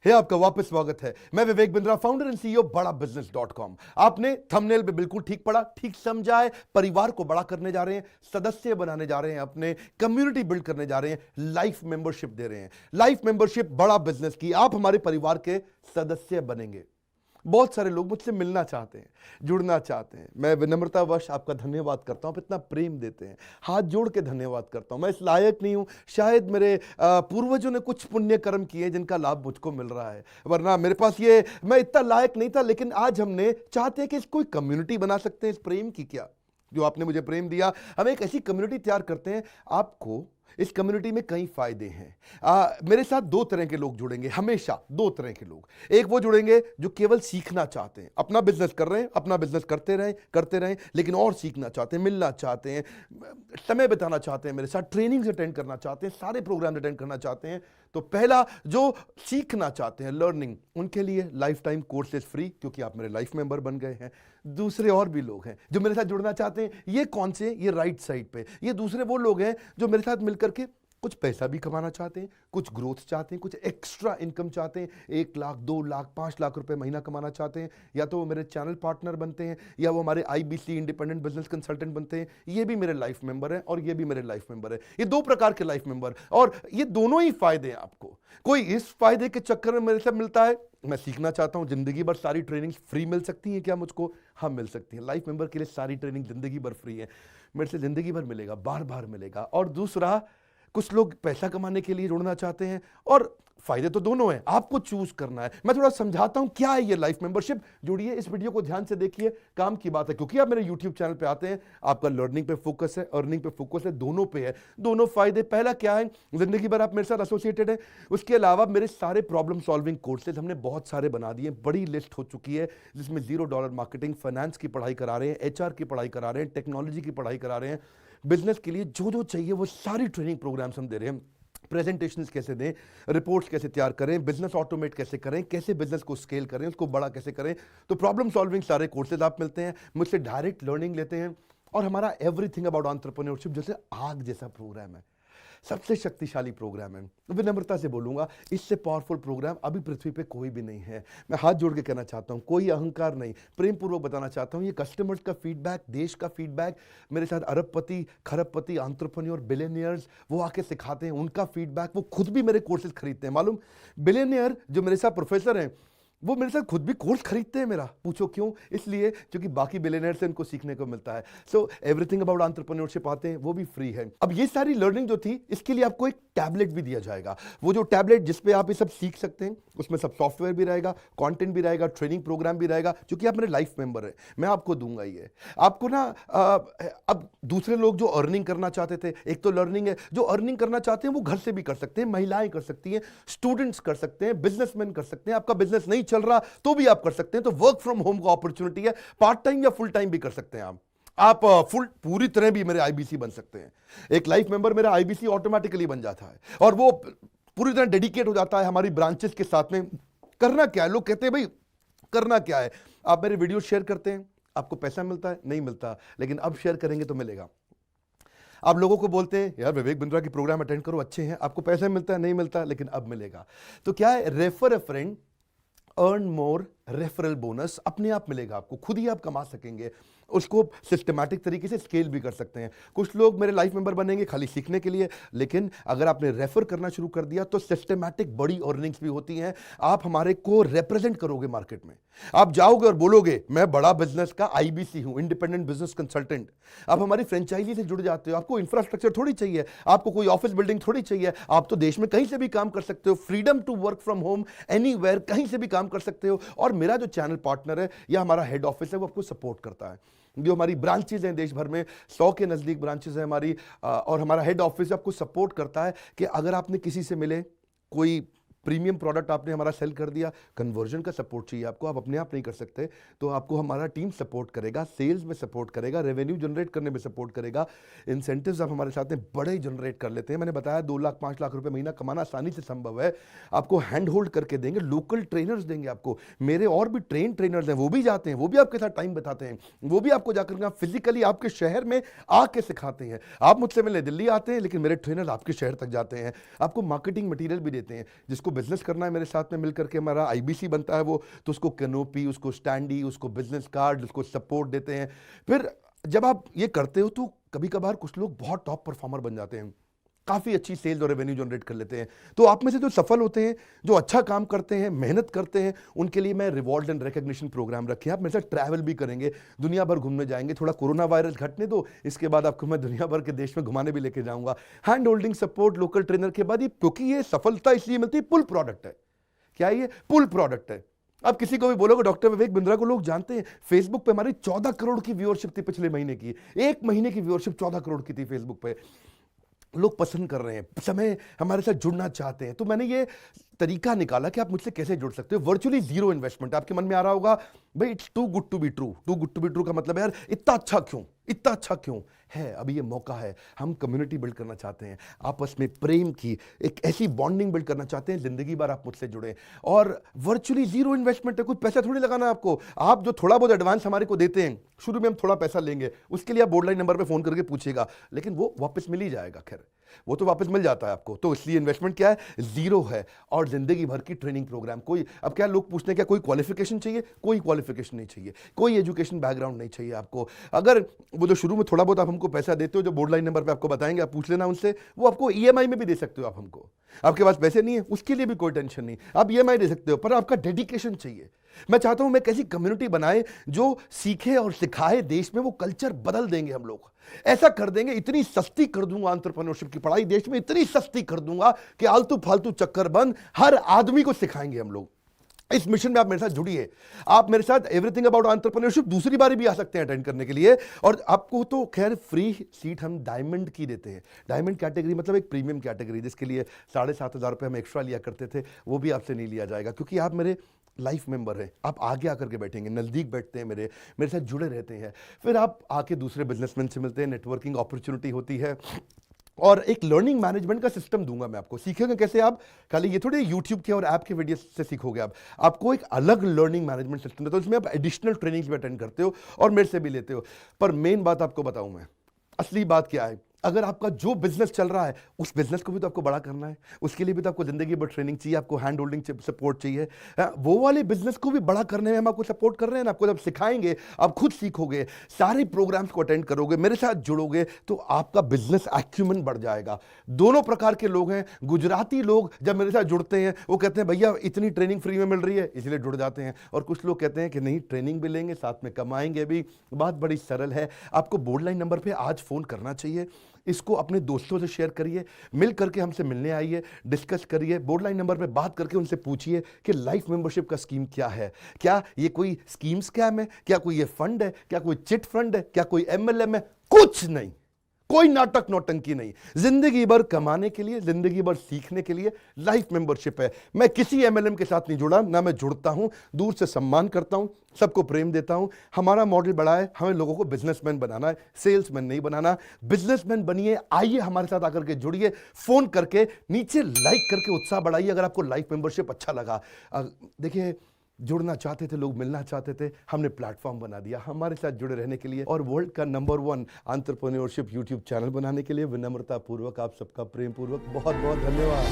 आपका वापस स्वागत है। मैं Vivek Bindra, founder and CEO बड़ा बिजनेस.com। आपने थंबनेल पे बिल्कुल ठीक पढ़ा, ठीक समझा है। परिवार को बड़ा करने जा रहे हैं, सदस्य बनाने जा रहे हैं, अपने कम्युनिटी बिल्ड करने जा रहे हैं, लाइफ मेंबरशिप दे रहे हैं। लाइफ मेंबरशिप बड़ा बिजनेस की, आप हमारे परिवार के सदस्य बनेंगे। बहुत सारे लोग मुझसे मिलना चाहते हैं, जुड़ना चाहते हैं। मैं विनम्रतावश आपका धन्यवाद करता हूं, आप इतना प्रेम देते हैं, हाथ जोड़ के धन्यवाद करता हूं। मैं इस लायक नहीं हूं, शायद मेरे पूर्वजों ने कुछ पुण्य कर्म किए जिनका लाभ मुझको मिल रहा है, वरना मेरे पास ये मैं इतना लायक नहीं था। लेकिन आज हमने चाहते हैं कि कोई कम्युनिटी बना सकते हैं इस प्रेम की। क्या जो आपने मुझे प्रेम दिया, हम एक ऐसी कम्युनिटी तैयार करते हैं। आपको इस कम्युनिटी में कई फायदे हैं। मेरे साथ दो तरह के लोग जुड़ेंगे, हमेशा दो तरह के लोग। एक वो जुड़ेंगे जो केवल सीखना चाहते हैं, अपना बिजनेस कर रहे हैं, अपना बिजनेस करते रहें, लेकिन और सीखना चाहते हैं, मिलना चाहते हैं, समय बिताना चाहते हैं, मेरे साथ ट्रेनिंग्स अटेंड करना चाहते हैं, सारे प्रोग्राम अटेंड करना चाहते हैं। तो पहला, जो सीखना चाहते हैं, लर्निंग, उनके लिए लाइफ टाइम कोर्सेज फ्री, क्योंकि आप मेरे लाइफ मेंबर बन गए हैं। दूसरे और भी लोग हैं जो मेरे साथ जुड़ना चाहते हैं। ये कौन से? ये राइट साइड पे, ये दूसरे वो लोग हैं जो मेरे साथ मिलकर के कुछ पैसा भी कमाना चाहते हैं, कुछ ग्रोथ चाहते हैं, कुछ एक्स्ट्रा इनकम चाहते हैं। 1 लाख, 2 लाख, 5 लाख रुपए महीना कमाना चाहते हैं। या तो वो मेरे चैनल पार्टनर बनते हैं, या वो हमारे IBC इंडिपेंडेंट बिजनेस कंसल्टेंट बनते हैं। ये भी मेरे लाइफ मेंबर हैं और ये भी मेरे लाइफ मेंबर है। ये दो प्रकार के लाइफ मेंबर, और ये दोनों ही फायदे हैं आपको। कोई इस फायदे के चक्कर में मेरे से मिलता है, मैं सीखना चाहता हूं, जिंदगी भर सारी ट्रेनिंग फ्री मिल सकती है क्या मुझको? हाँ, मिल सकती है। लाइफ मेंबर के लिए सारी ट्रेनिंग जिंदगी भर फ्री है, मेरे से जिंदगी भर मिलेगा, बार बार मिलेगा। और दूसरा, कुछ लोग पैसा कमाने के लिए जुड़ना चाहते हैं, और फायदे तो दोनों हैं, आपको चूज करना है। मैं थोड़ा समझाता हूं क्या है ये लाइफ मेंबरशिप। जुड़िए, इस वीडियो को ध्यान से देखिए, काम की बात है। क्योंकि आप मेरे YouTube चैनल पे आते हैं, आपका लर्निंग पे फोकस है, अर्निंग पे फोकस है, दोनों पे है। दोनों फायदे, पहला क्या है, जिंदगी भर आप मेरे साथ एसोसिएटेड है। उसके अलावा मेरे सारे प्रॉब्लम सॉल्विंग कोर्सेज हमने बहुत सारे बना दिए, बड़ी लिस्ट हो चुकी है, जिसमें $0 मार्केटिंग, फाइनेंस की पढ़ाई करा रहे हैं, HR की पढ़ाई करा रहे हैं, टेक्नोलॉजी की पढ़ाई करा रहे हैं। बिजनेस के लिए जो जो चाहिए वो सारी ट्रेनिंग प्रोग्राम्स हम दे रहे हैं। प्रेजेंटेशंस कैसे दें, रिपोर्ट्स कैसे तैयार करें, बिजनेस ऑटोमेट कैसे करें, कैसे बिजनेस को स्केल करें, उसको बड़ा कैसे करें। तो प्रॉब्लम सॉल्विंग सारे कोर्सेज आप मिलते हैं, मुझसे डायरेक्ट लर्निंग लेते हैं। और हमारा एवरीथिंग अबाउट एंटरप्रेन्योरशिप जैसे आग जैसा प्रोग्राम है, सबसे शक्तिशाली प्रोग्राम है। विनम्रता से बोलूंगा, इससे पावरफुल प्रोग्राम अभी पृथ्वी पे कोई भी नहीं है। मैं हाथ जोड़ के कहना चाहता हूं, कोई अहंकार नहीं, प्रेम पूर्वक बताना चाहता हूं, ये कस्टमर्स का फीडबैक, देश का फीडबैक, मेरे साथ अरबपति, खरबपति, एंटरप्रेन्योर, बिलियनियर्स, वो आके सिखाते हैं, उनका फीडबैक, वो खुद भी मेरे कोर्सेज खरीदते हैं। मालूम, बिलियनियर जो मेरे साथ प्रोफेसर हैं, वो मेरे साथ खुद भी कोर्स खरीदते हैं मेरा। पूछो क्यों? इसलिए क्योंकि बाकी बिलियनियर से उनको सीखने को मिलता है। सो एवरीथिंग अबाउट एंटरप्रेन्योरशिप आते हैं, वो भी फ्री है। अब ये सारी लर्निंग जो थी, इसके लिए आपको एक टैबलेट भी दिया जाएगा। वो जो टैबलेट जिसपे आप ये सब सीख सकते हैं, उसमें सब सॉफ्टवेयर भी रहेगा, कंटेंट भी रहेगा, ट्रेनिंग प्रोग्राम भी रहेगा। क्योंकि आप मेरे लाइफ मेंबर है, मैं आपको दूंगा ये। आपको ना अब दूसरे लोग जो अर्निंग करना चाहते थे, एक तो लर्निंग है, जो अर्निंग करना चाहते हैं वो घर से भी कर सकते हैं, महिलाएं कर सकती हैं, स्टूडेंट्स कर सकते हैं, बिजनेसमैन कर सकते हैं। आपका बिजनेस नहीं चल रहा तो भी आप कर सकते हैं। तो वर्क फ्रॉम होम का अपॉर्चुनिटी है, पार्ट टाइम या फुल टाइम भी कर सकते हैं आप फुल पूरी तरह भी मेरे IBC बन सकते हैं। एक लाइफ मेंबर मेरा IBC ऑटोमेटिकली बन जाता है, और वो पूरी तरह डेडिकेट हो जाता है हमारी ब्रांचेस के साथ में। करना क्या है, लोग कहते हैं भाई करना क्या है, आप मेरे वीडियो शेयर करते हैं, आपको पैसा मिलता है? नहीं मिलता, लेकिन अब शेयर करेंगे तो मिलेगा। आप लोगों को बोलते हैं यार विवेक बिंद्रा की प्रोग्राम अटेंड करो, अच्छे हैं, आपको पैसा मिलता है? नहीं मिलता, लेकिन अब मिलेगा। तो क्या है, refer a friend, earn more, referral bonus अपने आप मिलेगा आपको, खुद ही आप कमा सकेंगे। उसको सिस्टमैटिक तरीके से स्केल भी कर सकते हैं। कुछ लोग मेरे लाइफ मेंबर बनेंगे खाली सीखने के लिए, लेकिन अगर आपने रेफर करना शुरू कर दिया तो सिस्टमैटिक बड़ी अर्निंग्स भी होती हैं। आप हमारे को रिप्रेजेंट करोगे मार्केट में, आप जाओगे और बोलोगे मैं बड़ा बिजनेस का IBC हूं, इंडिपेंडेंट बिजनेस कंसल्टेंट। आप हमारी फ्रेंचाइजी से जुड़ जाते हो, आपको इंफ्रास्ट्रक्चर थोड़ी चाहिए, आपको कोई ऑफिस बिल्डिंग थोड़ी चाहिए, आप तो देश में कहीं से भी काम कर सकते हो, freedom to work from home, anywhere, कहीं से भी काम कर सकते हो। और मेरा जो चैनल पार्टनर है या हमारा हेड ऑफिस है, वो आपको सपोर्ट करता है। जो हमारी ब्रांचेज हैं देश भर में, 100 के नजदीक ब्रांचेज हैं हमारी, और हमारा हेड ऑफिस आपको सपोर्ट करता है कि अगर आपने किसी से मिले, कोई प्रीमियम प्रोडक्ट आपने हमारा सेल कर दिया, कन्वर्जन का सपोर्ट चाहिए आपको, आप अपने आप नहीं कर सकते, तो आपको हमारा टीम सपोर्ट करेगा, सेल्स में सपोर्ट करेगा, रेवेन्यू जनरेट करने में सपोर्ट करेगा, इंसेंटिव्स आप हमारे साथ में बड़े जनरेट कर लेते हैं। मैंने बताया 2 लाख 5 लाख रुपए महीना कमाना आसानी से संभव है। आपको हैंड होल्ड करके देंगे, लोकल ट्रेनर्स देंगे आपको, मेरे और भी ट्रेनर्स हैं, वो भी जाते हैं, वो भी आपके साथ टाइम बताते हैं, वो भी आपको जाकर फिजिकली आपके शहर में आके सिखाते हैं। आप मुझसे मिलने दिल्ली आते हैं, लेकिन मेरे ट्रेनर आपके शहर तक जाते हैं, आपको मार्केटिंग मटीरियल भी देते हैं, जिसको बिजनेस करना है मेरे साथ में मिलकर के, हमारा आईबीसी बनता है वो, तो उसको कैनोपी, उसको स्टैंडी, उसको बिजनेस कार्ड, उसको सपोर्ट देते हैं। फिर जब आप ये करते हो तो कभी कभार कुछ लोग बहुत टॉप परफॉर्मर बन जाते हैं, काफ़ी अच्छी सेल्स और रेवेन्यू जनरेट कर लेते हैं। तो आप में से जो सफल होते हैं, जो अच्छा काम करते हैं, मेहनत करते हैं, उनके लिए मैं रिवॉर्ड एंड रिकग्निशन प्रोग्राम रखे हैं। आप मेरे साथ ट्रैवल भी करेंगे, दुनिया भर घूमने जाएंगे। थोड़ा कोरोना वायरस घटने दो, इसके बाद आपको मैं दुनिया भर के देश में घुमाने भी लेके जाऊंगा। Hand holding support, local trainer के बाद ये, क्योंकि ये सफलता इसलिए मिलती है, पुल प्रोडक्ट है। क्या ये पुल प्रोडक्ट है? अब किसी को भी बोलोगे डॉक्टर विवेक बिंद्रा को लोग जानते हैं, फेसबुक पे हमारी 14 करोड़ की व्यूअरशिप थी पिछले महीने की। एक महीने की व्यूअरशिप 14 करोड़ की थी फेसबुक पे। लोग पसंद कर रहे हैं, समय हमारे साथ जुड़ना चाहते हैं। तो मैंने ये तरीका निकाला कि आप मुझसे कैसे जुड़ सकते हो। Virtually zero investment. आपके मन में आ रहा होगा भाई it's too good to be true. Too good to be true का मतलब है यार इतना अच्छा क्यों, इतना अच्छा क्यों है? अभी ये मौका है, हम कम्युनिटी बिल्ड करना चाहते हैं, आपस में प्रेम की एक ऐसी बॉन्डिंग बिल्ड करना चाहते हैं, जिंदगी भर आप मुझसे जुड़े। और वर्चुअली जीरो इन्वेस्टमेंट है, कुछ पैसा थोड़ी लगाना है आपको। आप जो थोड़ा बहुत एडवांस हमारे को देते हैं, शुरू में हम थोड़ा पैसा लेंगे, उसके लिए आप बोर्ड लाइन नंबर पे फोन करके पूछिएगा, लेकिन वो वापस मिल ही जाएगा। खैर वो तो वापस मिल जाता है आपको। तो इसलिए इन्वेस्टमेंट क्या है? जीरो है। और जिंदगी भर की ट्रेनिंग प्रोग्राम। कोई, अब क्या लोग पूछते हैं क्या कोई क्वालिफिकेशन चाहिए? कोई क्वालिफिकेशन नहीं चाहिए, कोई एजुकेशन बैकग्राउंड नहीं चाहिए आपको। अगर वो जो शुरू में थोड़ा बहुत आप हमको पैसा देते हो, जो बोर्ड लाइन नंबर पे आपको बताएंगे, आप पूछ लेना उनसे, वो आपको ईएमआई में भी दे सकते हो आप हमको। आपके पास पैसे नहीं है उसके लिए भी कोई टेंशन नहीं, आप ईएमआई दे सकते हो, पर आपका डेडिकेशन चाहिए। मैं चाहता हूं मैं कैसी कम्युनिटी बनाए जो सीखे और सिखाए, देश में वो कल्चर बदल देंगे हम लोग। ऐसा कर देंगे, इतनी सस्ती कर दूंगा एंटरप्रेन्योरशिप की पढ़ाई देश में, इतनी सस्ती कर दूंगा कि आलतू फालतू चक्कर बंद, हर आदमी को सिखाएंगे हम लोग। इस मिशन में आप मेरे साथ जुड़िए। आप मेरे साथ एवरीथिंग अबाउट एंटरप्रेन्योरशिप दूसरी बार भी आ सकते हैं अटेंड करने के लिए। और आपको तो खैर फ्री सीट हम डायमंड की देते हैं। डायमंड कैटेगरी मतलब एक प्रीमियम कैटेगरी, जिसके लिए 7,500 रुपये हम एक्स्ट्रा लिया करते थे, वो भी आपसे नहीं लिया जाएगा, क्योंकि आप मेरे लाइफ मेंबर है। आप आगे आकर के बैठेंगे, नज़दीक बैठते हैं, मेरे साथ जुड़े रहते हैं। फिर आप आके दूसरे बिजनेसमैन से मिलते हैं, नेटवर्किंग अपॉर्चुनिटी होती है। और एक लर्निंग मैनेजमेंट का सिस्टम दूंगा मैं आपको। सीखेंगे कैसे आप? खाली ये थोड़े यूट्यूब के और ऐप के वीडियो से सीखोगे आप। आपको एक अलग लर्निंग मैनेजमेंट सिस्टम है, तो इसमें आप एडिशनल ट्रेनिंग्स भी अटेंड करते हो और मेरे से भी लेते हो। पर मेन बात आपको बताऊं मैं, असली बात क्या है, अगर आपका जो बिजनेस चल रहा है उस बिजनेस को भी तो आपको बड़ा करना है, उसके लिए भी तो आपको जिंदगी भर ट्रेनिंग चाहिए, आपको हैंड होल्डिंग सपोर्ट चाहिए। वो वाले बिजनेस को भी बड़ा करने में हम आपको सपोर्ट कर रहे हैं ना। आपको जब सिखाएंगे, आप खुद सीखोगे, सारे प्रोग्राम्स को अटेंड करोगे, मेरे साथ जुड़ोगे, तो आपका बिजनेस एक्यूमेंट बढ़ जाएगा। दोनों प्रकार के लोग हैं। गुजराती लोग जब मेरे साथ जुड़ते हैं वो कहते हैं भैया इतनी ट्रेनिंग फ्री में मिल रही है, इसलिए जुड़ जाते हैं। और कुछ लोग कहते हैं कि नहीं, ट्रेनिंग भी लेंगे, साथ में कमाएंगे भी। बात बड़ी सरल है। आपको बोर्ड लाइन नंबर पर आज फोन करना चाहिए, इसको अपने दोस्तों से शेयर करिए, मिल करके हमसे मिलने आइए, डिस्कस करिए, बोर्ड लाइन नंबर पे बात करके उनसे पूछिए कि लाइफ मेंबरशिप का स्कीम क्या है। क्या ये कोई स्कीम स्कैम है? क्या कोई ये फंड है? क्या कोई चिट फंड है? क्या कोई एमएलएम है? कुछ नहीं, कोई नाटक नौटंकी नहीं। जिंदगी भर कमाने के लिए, जिंदगी भर सीखने के लिए लाइफ मेंबरशिप है। मैं किसी एमएलएम के साथ नहीं जुड़ा, ना मैं जुड़ता हूं। दूर से सम्मान करता हूं, सबको प्रेम देता हूं। हमारा मॉडल बड़ा है, हमें लोगों को बिजनेसमैन बनाना है, सेल्समैन नहीं बनाना। बिजनेसमैन बनिए, आइए हमारे साथ आकर के जुड़िए, फोन करके नीचे लाइक करके उत्साह बढ़ाइए अगर आपको लाइफ मेंबरशिप अच्छा लगा। देखिए, जुड़ना चाहते थे लोग, मिलना चाहते थे, हमने प्लेटफॉर्म बना दिया हमारे साथ जुड़े रहने के लिए। और वर्ल्ड का नंबर 1 एंटरप्रेन्योरशिप यूट्यूब चैनल बनाने के लिए विनम्रता पूर्वक आप सबका प्रेम पूर्वक बहुत बहुत धन्यवाद।